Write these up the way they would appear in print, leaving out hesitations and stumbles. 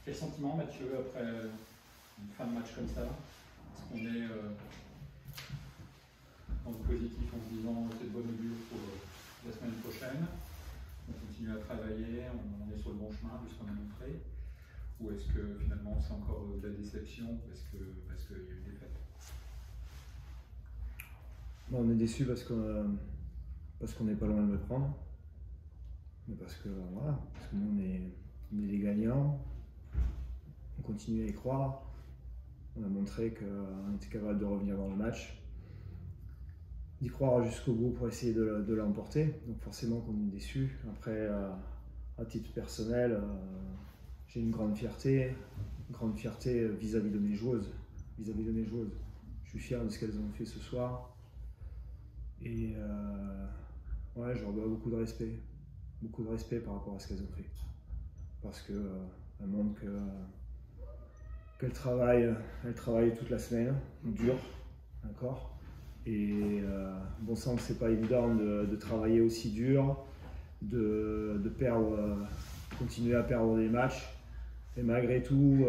Quel sentiment, Mathieu, après une fin de match comme ça? Est-ce qu'on est dans le positif en se disant c'est de bonne augure pour la semaine prochaine, on continue à travailler, on est sur le bon chemin de ce qu'on a montré? Ou est-ce que finalement c'est encore de la déception parce qu'il y a eu des défaites? Bon, on est déçu parce qu'on n'est pas loin de le prendre. Mais parce que nous on est des gagnants, on continue à y croire. On a montré qu'on était capable de revenir dans le match, d'y croire jusqu'au bout pour essayer de l'emporter. Donc forcément qu'on est déçu. Après, à titre personnel, j'ai une grande fierté vis-à-vis de mes joueuses. Je suis fier de ce qu'elles ont fait ce soir. Et ouais, je leur dois beaucoup de respect par rapport à ce qu'elles ont fait. Parce qu'elles montrent qu'elles travaillent toute la semaine, dur, d'accord. Et bon sang que c'est pas évident de travailler aussi dur, de continuer à perdre des matchs, et malgré tout,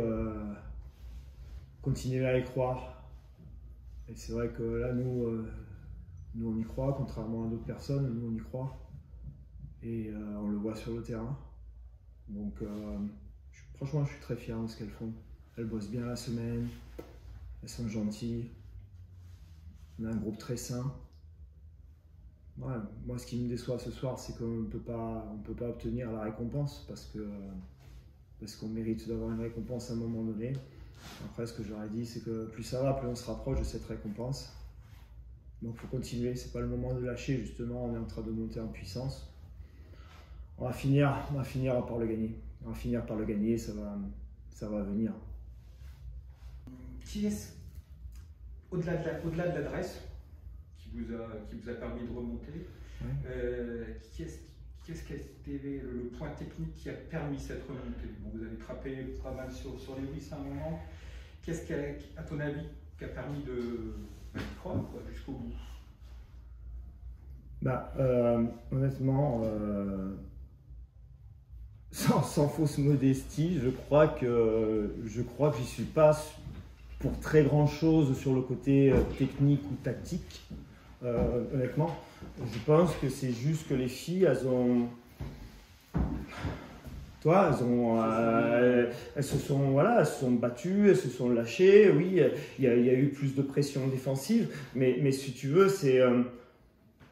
continuer à y croire. Et c'est vrai que là, nous on y croit, contrairement à d'autres personnes, nous on y croit. Et on le voit sur le terrain. Donc franchement, je suis très fier de ce qu'elles font. Elles bossent bien la semaine, elles sont gentilles. On a un groupe très sain. Ouais, moi, ce qui me déçoit ce soir, c'est qu'on ne peut pas obtenir la récompense parce qu'on mérite d'avoir une récompense à un moment donné. Après, ce que je leur ai dit, c'est que plus ça va, plus on se rapproche de cette récompense. Donc il faut continuer, c'est pas le moment de lâcher, justement, on est en train de monter en puissance. On va finir par le gagner. On va finir par le gagner, ça va venir. Qui est-ce, au-delà de l'adresse qui vous a permis de remonter, ouais. Qu'est-ce qui a été le point technique qui a permis cette remontée? Bon, vous avez frappé pas mal sur les vis à un moment. Qu'est-ce qui, à ton avis, qui a permis de croire jusqu'au bout? Honnêtement, sans fausse modestie, je crois que j'y suis pas pour très grand chose sur le côté technique ou tactique. Honnêtement, je pense que c'est juste que les filles, elles se sont battues, elles se sont lâchées. Oui, il y a eu plus de pression défensive, mais si tu veux, c'est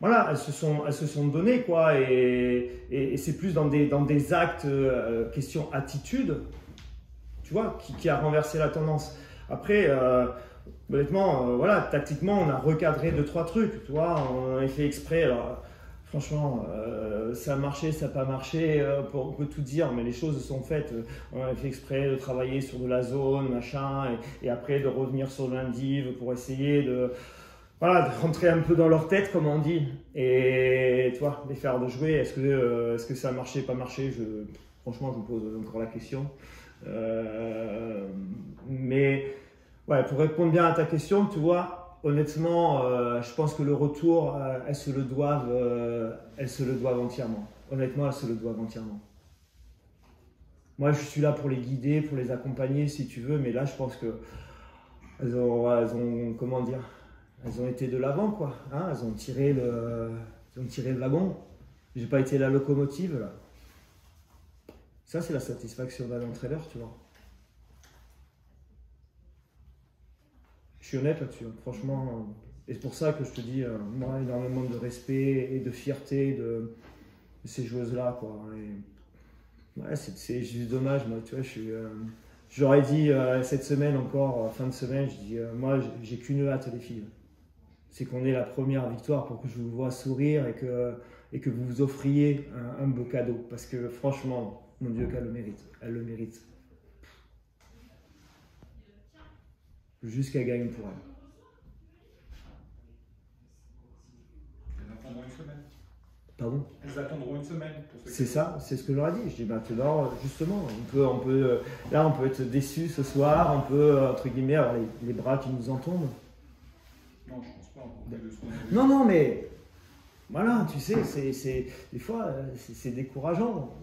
elles se sont données, quoi, et c'est plus dans des actes, question attitude, tu vois, qui a renversé la tendance. Après, honnêtement, tactiquement, on a recadré 2-3 trucs, tu vois, on a fait exprès. Alors, franchement, ça a marché, ça n'a pas marché, on peut tout dire, mais les choses sont faites. On a fait exprès de travailler sur de la zone, machin, et après de revenir sur l'indiv pour essayer de rentrer un peu dans leur tête, comme on dit, et tu vois, les faire de jouer. Est-ce que ça a marché, pas marché? Franchement, je me pose encore la question. Mais ouais, pour répondre bien à ta question, tu vois, honnêtement, je pense que le retour, elles se le doivent entièrement. Honnêtement, elles se le doivent entièrement. Moi, je suis là pour les guider, pour les accompagner, si tu veux, mais là, je pense que elles ont comment dire, elles ont été de l'avant, quoi. Hein, elles ont tiré le wagon. J'ai pas été la locomotive, là. Ça, c'est la satisfaction d'un entraîneur, tu vois. Je suis honnête là-dessus, franchement. Et c'est pour ça que je te dis, moi, énormément de respect et de fierté de ces joueuses-là, quoi. Et ouais, c'est juste dommage, moi, tu vois, j'aurais dit cette semaine encore, fin de semaine, je dis, moi, j'ai qu'une hâte, les filles. C'est qu'on ait la première victoire pour que je vous vois sourire et que vous vous offriez un beau cadeau. Parce que franchement, mon Dieu, qu'elle le mérite. Elle le mérite. Juste qu'elle gagne pour elle. Elles attendront une semaine. Pardon? Elles attendront une semaine. C'est ça, c'est ce que je leur ai dit. Je dis maintenant, justement, on peut être déçu ce soir, on peut, entre guillemets, avoir les bras qui nous en tombent. Non, je pense pas. Non, mais voilà, tu sais, des fois, c'est décourageant.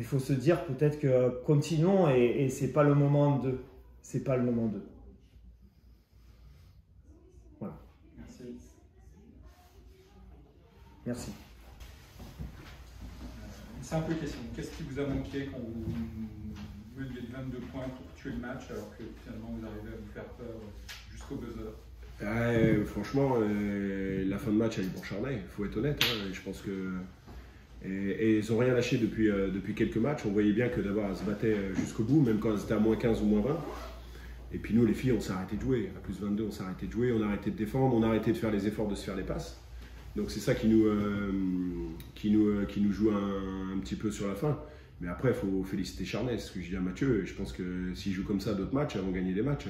Il faut se dire peut-être que continuons et c'est pas le moment de. C'est pas le moment de. Voilà. Merci. Merci. Simple question. Qu'est-ce qui vous a manqué quand vous meniez de 22 points pour tuer le match alors que finalement vous arrivez à vous faire peur jusqu'au buzzer? Franchement, la fin de match elle est pour Charnay, il faut être honnête. Hein, je pense que. Et ils n'ont rien lâché depuis quelques matchs. On voyait bien que d'abord elles se battaient jusqu'au bout, même quand elles étaient à moins 15 ou moins 20. Et puis nous, les filles, on s'est arrêté de jouer. À plus 22, on s'est arrêté de jouer, on a arrêté de défendre, on a arrêté de faire les efforts de se faire les passes. Donc c'est ça qui nous joue un petit peu sur la fin. Mais après, il faut féliciter Charnay, c'est ce que je dis à Mathieu. Je pense que s'ils jouent comme ça d'autres matchs, elles vont gagner des matchs.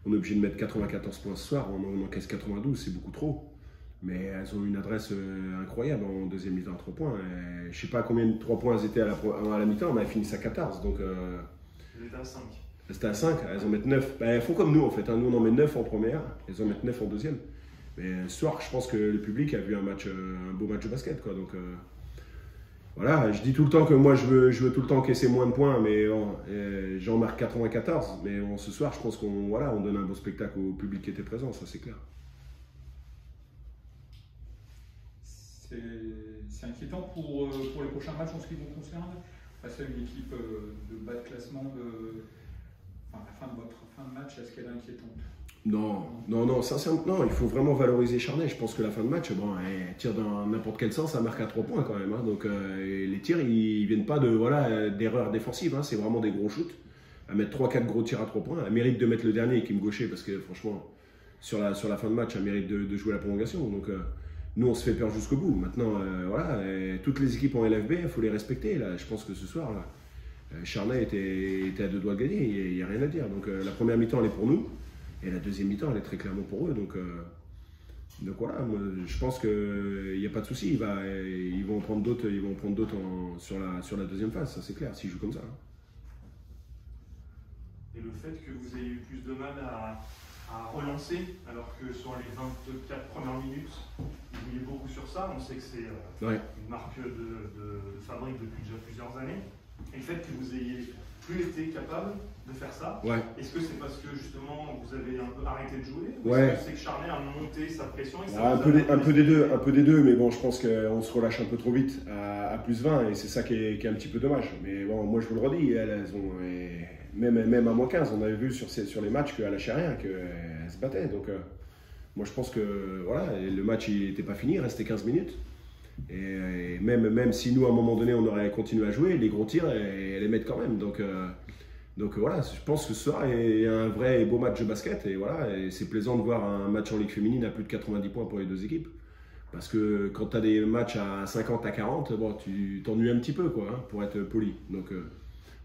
On est obligé de mettre 94 points ce soir, on encaisse 92, c'est beaucoup trop. Mais elles ont une adresse incroyable en deuxième mi-temps à 3 points. Et je ne sais pas combien de 3 points elles étaient à la mi-temps, mais elles finissent à 14. Donc, elles étaient à 5. Elles étaient à 5, elles en mettent 9. Elles font comme nous en fait. Hein. Nous on en met 9 en première, elles en mettent 9 en deuxième. Mais ce soir, je pense que le public a vu un beau match de basket. Quoi. Donc, voilà, je dis tout le temps que moi je veux tout le temps encaisser moins de points, mais bon, j'en marque 94. Mais bon, ce soir, je pense qu'on donne un beau spectacle au public qui était présent, ça c'est clair. C'est inquiétant pour les prochains matchs en ce qui vous concerne, face à une équipe de bas de classement, la fin de votre fin de match, est-ce qu'elle est inquiétante? Non, sincèrement, non, il faut vraiment valoriser Charnay. Je pense que la fin de match, bon, elle tire dans n'importe quel sens, ça marque à 3 points quand même. Hein. Donc les tirs, ils viennent pas d'erreurs défensives, hein. C'est vraiment des gros shoots. À mettre 3-4 gros tirs à 3 points, elle mérite de mettre le dernier qui me gauchait parce que franchement, sur la fin de match, elle mérite de jouer la prolongation. Donc nous, on se fait peur jusqu'au bout. Maintenant, toutes les équipes en LFB, il faut les respecter. Là. Je pense que ce soir, là, Charnay était à 2 doigts de gagner, il n'y a rien à dire. Donc la première mi-temps, elle est pour nous. Et la deuxième mi-temps, elle est très clairement pour eux. Donc voilà, moi, je pense qu'il n'y a pas de souci. Ils vont en prendre d'autres sur la deuxième phase, ça c'est clair, s'ils jouent comme ça. Hein. Et le fait que vous ayez eu plus de mal à relancer, alors que sur les 24 premières minutes, vous jouiez beaucoup sur ça. On sait que c'est une marque de fabrique depuis déjà plusieurs années. Et le fait que vous ayez plus été capable de faire ça, est-ce que c'est parce que justement vous avez un peu arrêté de jouer, ou est-ce que c'est que Charnay a monté sa pression et ça un peu des deux, mais bon, je pense qu'on se relâche un peu trop vite à plus 20 et c'est ça qui est un petit peu dommage. Mais bon, moi je vous le redis, elles ont, même à moins 15, on avait vu sur les matchs qu'elles lâchaient rien, qu'elles se battaient. Donc moi je pense que voilà, le match n'était pas fini, il restait 15 minutes. Et même si nous à un moment donné on aurait continué à jouer, les gros tirs elles les mettent quand même. Donc voilà, je pense que ce soir est un vrai et beau match de basket et voilà, et c'est plaisant de voir un match en Ligue féminine à plus de 90 points pour les deux équipes. Parce que quand tu as des matchs à 50 à 40, bon, tu t'ennuies un petit peu quoi, hein, pour être poli. Donc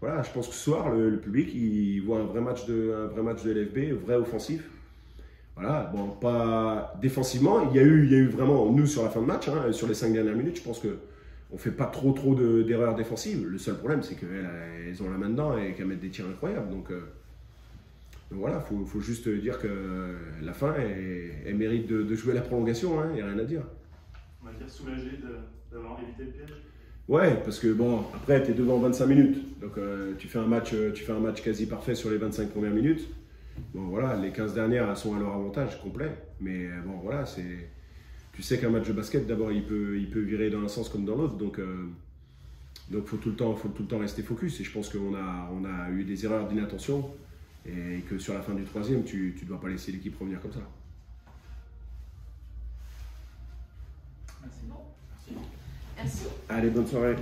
voilà, je pense que ce soir le public il voit un vrai match de LFB, vrai offensif. Voilà, bon, pas défensivement, il y a eu vraiment, nous sur la fin de match, hein, sur les 5 dernières minutes, je pense qu'on ne fait pas trop d'erreurs défensives. Le seul problème, c'est qu'elles ont la main dedans et qu'elles mettent des tirs incroyables. Donc voilà, il faut juste dire que la fin, elle mérite de jouer la prolongation, il n'y a rien à dire. On va dire soulagé d'avoir évité le piège. Ouais, parce que bon, après, tu es devant 25 minutes. Donc tu fais un match quasi parfait sur les 25 premières minutes. Bon voilà, les 15 dernières elles sont à leur avantage complet, mais bon voilà, tu sais qu'un match de basket d'abord il peut virer dans un sens comme dans l'autre, donc faut tout le temps rester focus et je pense qu'on a eu des erreurs d'inattention et que sur la fin du troisième tu dois pas laisser l'équipe revenir comme ça. Merci. Merci. Allez, bonne soirée.